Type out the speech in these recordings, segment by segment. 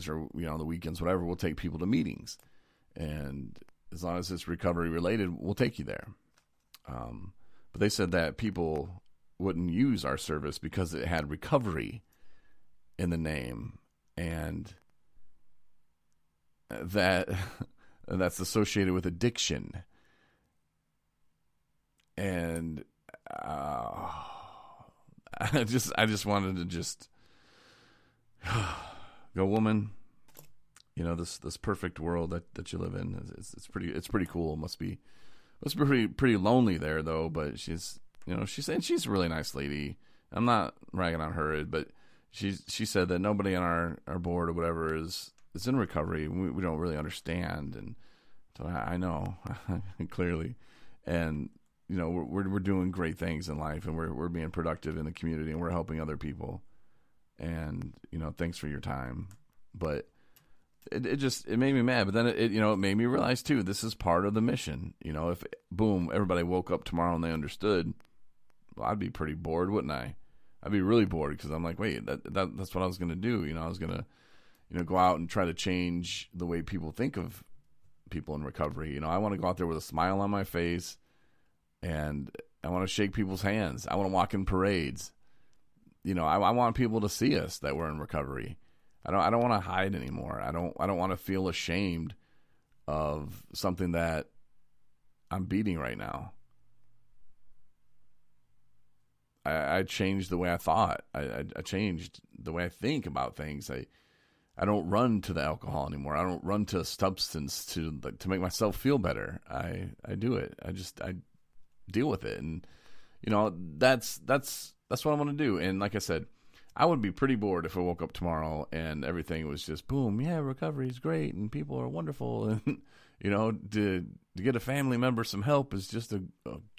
evenings or, the weekends, whatever, we'll take people to meetings. And as long as it's recovery related, we'll take you there. But they said that people wouldn't use our service because it had recovery in the name, and that's associated with addiction. And I just wanted to just go, woman, this perfect world that you live in, it's pretty cool. It must be pretty lonely there though, but she's she's a really nice lady. I'm not ragging on her, but she said that nobody on our board or whatever is in recovery. We don't really understand, and so I know clearly, and we're doing great things in life, and we're being productive in the community, and we're helping other people, and thanks for your time. But it made me mad, but then it made me realize too, this is part of the mission. If boom, everybody woke up tomorrow and they understood, well, I'd be pretty bored, wouldn't I? I'd be really bored, because I'm like, wait, that's what I was going to do. I was going to go out and try to change the way people think of people in recovery. I want to go out there with a smile on my face, and I want to shake people's hands. I want to walk in parades. I want people to see us that we're in recovery. I don't want to hide anymore. I don't want to feel ashamed of something that I'm beating right now. I changed the way I thought. I changed the way I think about things. I don't run to the alcohol anymore. I don't run to a substance to make myself feel better. I do it. I deal with it, and that's what I want to do. And like I said, I would be pretty bored if I woke up tomorrow and everything was just boom, yeah, recovery is great and people are wonderful, and to get a family member some help is just a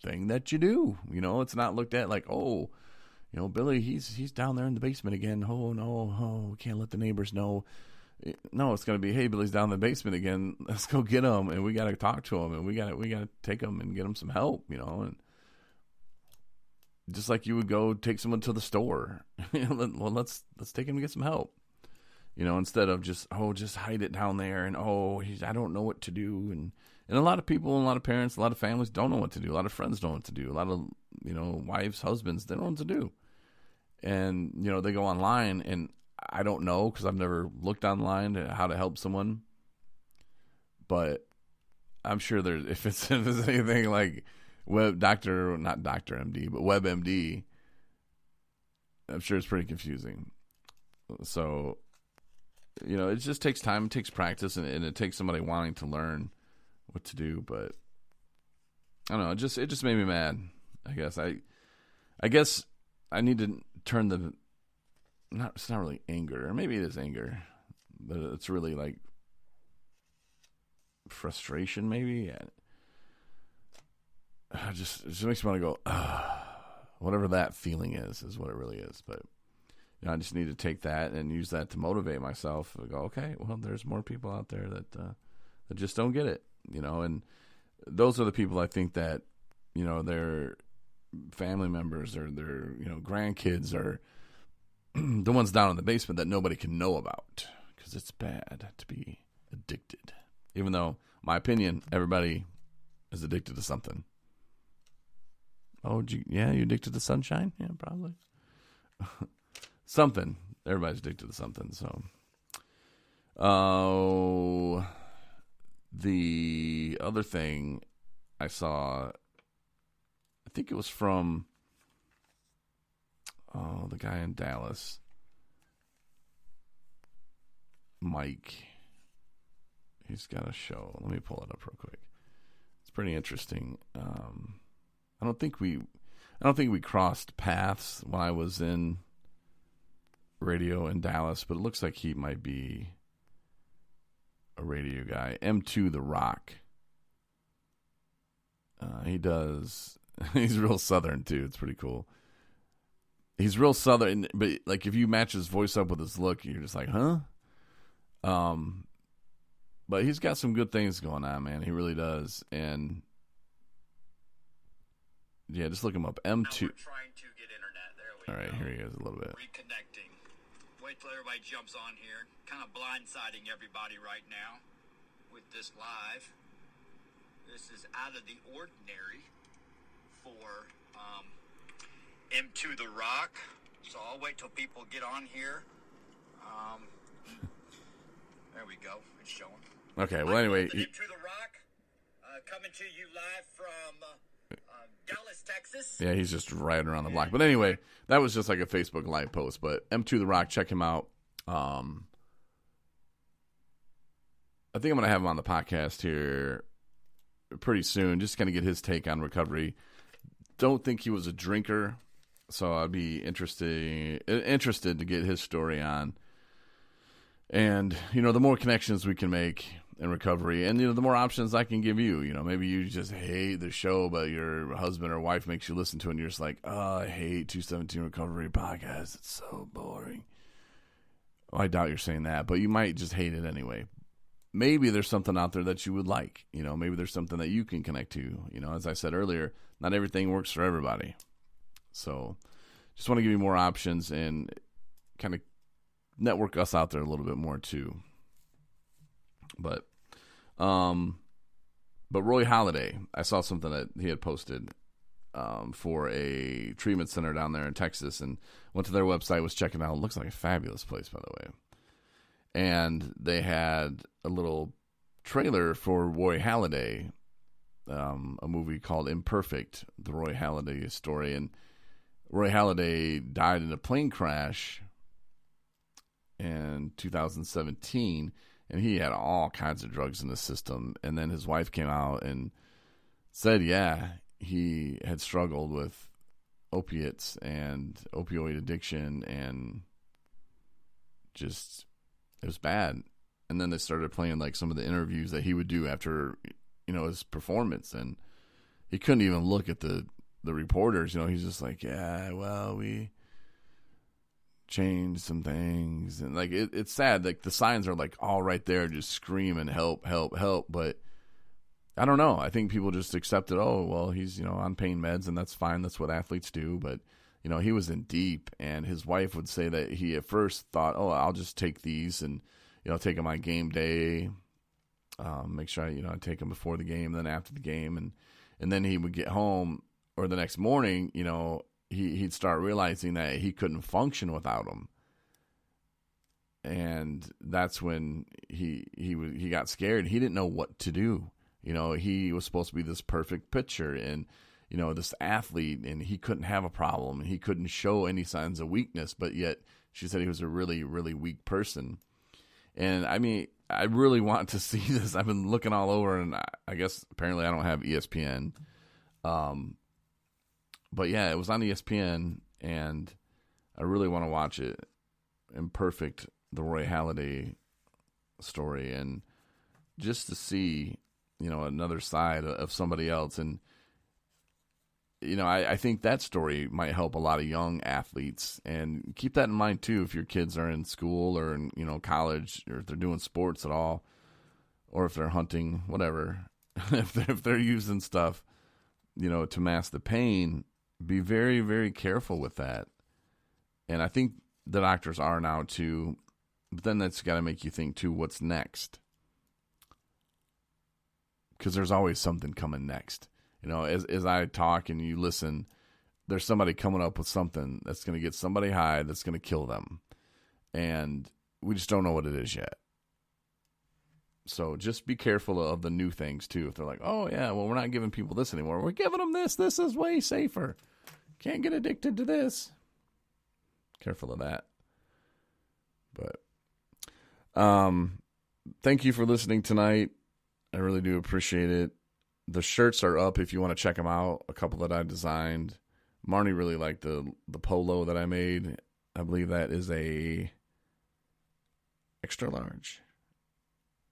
thing that you do. It's not looked at like, oh, Billy, he's down there in the basement again. Oh no, we can't let the neighbors know. No, it's gonna be, hey, Billy's down in the basement again. Let's go get him, and we gotta talk to him, and we gotta take him and get him some help. And just like you would go take someone to the store. Well, let's take him to get some help. Instead of just hide it down there, and I don't know what to do. And a lot of people, a lot of parents, a lot of families don't know what to do. A lot of friends don't know what to do. A lot of, wives, husbands, they don't know what to do. And, they go online, and I don't know, because I've never looked online at how to help someone. But I'm sure if it's anything like not Dr. MD, but WebMD, I'm sure it's pretty confusing. So, it just takes time, it takes practice, and it takes somebody wanting to learn what to do. But I don't know, it just made me mad. I guess I need to turn it's not really anger, or maybe it is anger, but it's really like frustration, maybe. It just makes me want to go, whatever that feeling is what it really is. But I just need to take that and use that to motivate myself. I go, okay, well, there's more people out there that just don't get it, and those are the people I think that, their family members or their, grandkids are the ones down in the basement that nobody can know about, because it's bad to be addicted. Even though, my opinion, everybody is addicted to something. Oh, you addicted to sunshine? Yeah, probably. Something. Everybody's addicted to something. So, the other thing I saw, I think it was from the guy in Dallas, Mike. He's got a show. Let me pull it up real quick. It's pretty interesting. I don't think we crossed paths when I was in radio in Dallas, but it looks like he might be a radio guy. M2 The Rock. He's real Southern too. It's pretty cool. He's real Southern, but like if you match his voice up with his look, you're just like, huh? But he's got some good things going on, man. He really does. And yeah, just look him up. M2. We're trying to get internet. There we All right, go. here he is a little bit. Reconnecting. wait till everybody jumps on here. Kind of blindsiding everybody right now with this live. This is out of the ordinary for M2 The Rock. So I'll wait till people get on here. There we go. It's showing. Okay, well, anyway. M2 The Rock coming to you live from Dallas, Texas. Yeah, he's just riding around the block. But anyway, that was just like a Facebook Live post. But M2 The Rock, check him out. I think I'm going to have him on the podcast here pretty soon, just kind of get his take on recovery. Don't think he was a drinker, so I'd be interested to get his story on. And, the more connections we can make in recovery, and, the more options I can give you. Maybe you just hate the show, but your husband or wife makes you listen to it, and you're just like, oh, I hate 217 Recovery Podcast. It's so boring. Well, I doubt you're saying that, but you might just hate it anyway. Maybe there's something out there that you would like. Maybe there's something that you can connect to. As I said earlier, not everything works for everybody. So just want to give you more options and kind of network us out there a little bit more too. But Roy Halladay, I saw something that he had posted for a treatment center down there in Texas, and went to their website, was checking out. It looks like a fabulous place, by the way. And they had a little trailer for Roy Halladay, a movie called Imperfect, the Roy Halladay story. And Roy Halladay died in a plane crash in 2017, and he had all kinds of drugs in the system. And then his wife came out and said, yeah, he had struggled with opiates and opioid addiction, and just, it was bad. And then they started playing like some of the interviews that he would do after, his performance, and he couldn't even look at the reporters. He's just like, yeah, well, we changed some things, and like it's sad. Like the signs are like all right there, just screaming, help, help, help. But I don't know. I think people just accepted, oh, well, he's, on pain meds, and that's fine. That's what athletes do. But, he was in deep, and his wife would say that he at first thought, oh, I'll just take these and, take them on game day, make sure I take them before the game, then after the game. And then he would get home, or the next morning, he'd start realizing that he couldn't function without them. And that's when he got scared. He didn't know what to do. He was supposed to be this perfect pitcher and, this athlete, and he couldn't have a problem, and he couldn't show any signs of weakness, but yet she said he was a really, really weak person. And I mean, I really want to see this. I've been looking all over, and I guess apparently I don't have ESPN. But yeah, it was on ESPN, and I really want to watch it. Imperfect, the Roy Halladay story, and just to see, another side of somebody else. And, I think that story might help a lot of young athletes, and keep that in mind too if your kids are in school or in, college, or if they're doing sports at all, or if they're hunting, whatever. if they're using stuff, to mask the pain, be very, very careful with that. And I think the doctors are now too, but then that's got to make you think too, what's next? Because there's always something coming next. As I talk and you listen, there's somebody coming up with something that's going to get somebody high, that's going to kill them. And we just don't know what it is yet. So just be careful of the new things too. If they're like, oh yeah, well, we're not giving people this anymore. We're giving them this. This is way safer. Can't get addicted to this. Careful of that. But thank you for listening tonight. I really do appreciate it. The shirts are up if you want to check them out. A couple that I designed. Marnie really liked the polo that I made. I believe that is a extra large.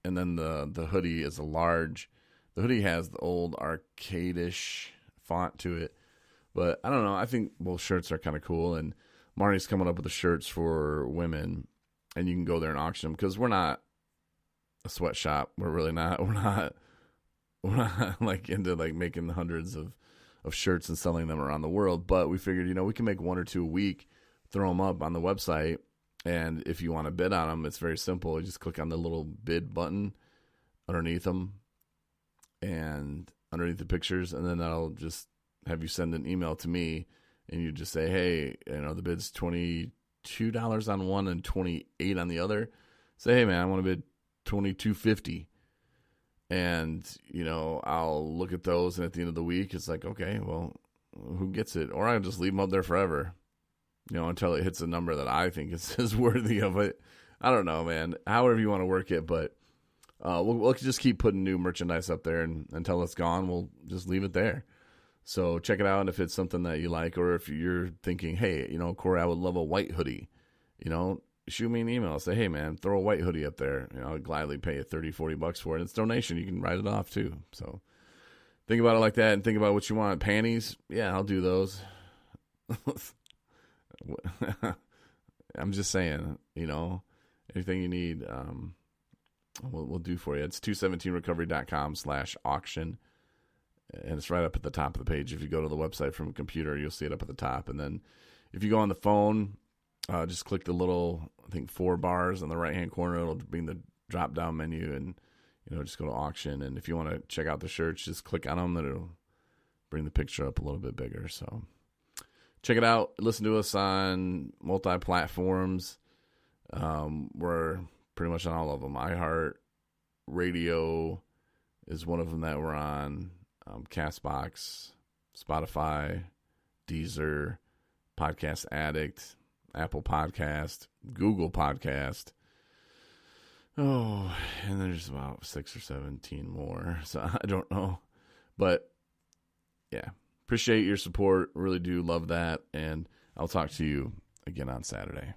And then the hoodie is a large. The hoodie has the old arcade-ish font to it. But I don't know. I think both shirts are kind of cool. And Marnie's coming up with the shirts for women. And you can go there and auction them. Because we're not a sweatshop. We're really not. We're not like into like making hundreds of shirts and selling them around the world. But we figured, we can make one or two a week, throw them up on the website, And if you want to bid on them, it's very simple. You just click on the little bid button underneath them and underneath the pictures, and then that'll just have you send an email to me, and you just say, hey, the bid's $22 on one and $28 on the other. Say, hey, man, I want to bid $22.50. And, I'll look at those, and at the end of the week, it's like, okay, well, who gets it? Or I'll just leave them up there forever, until it hits a number that I think is worthy of it. I don't know, man. However you want to work it, but we'll just keep putting new merchandise up there, and until it's gone, we'll just leave it there. So check it out, and if it's something that you like, or if you're thinking, hey, Corey, I would love a white hoodie, shoot me an email. Say, hey, man, throw a white hoodie up there. I'll gladly pay you $30-$40 for it. It's donation. You can write it off, too. So think about it like that, and think about what you want. Panties, yeah, I'll do those. I'm just saying, anything you need, we'll do for you. It's 217recovery.com/auction. And it's right up at the top of the page. If you go to the website from a computer, you'll see it up at the top. And then if you go on the phone, just click the little, I think, 4 bars on the right-hand corner. It'll bring the drop-down menu, and, just go to auction. And if you want to check out the shirts, just click on them. It'll bring the picture up a little bit bigger. So check it out. Listen to us on multi-platforms. We're pretty much on all of them. iHeart Radio is one of them that we're on. Castbox, Spotify, Deezer, Podcast Addict, Apple Podcast, Google Podcast. Oh, and there's about 6 or 17 more. So I don't know. But yeah, appreciate your support. Really do love that. And I'll talk to you again on Saturday.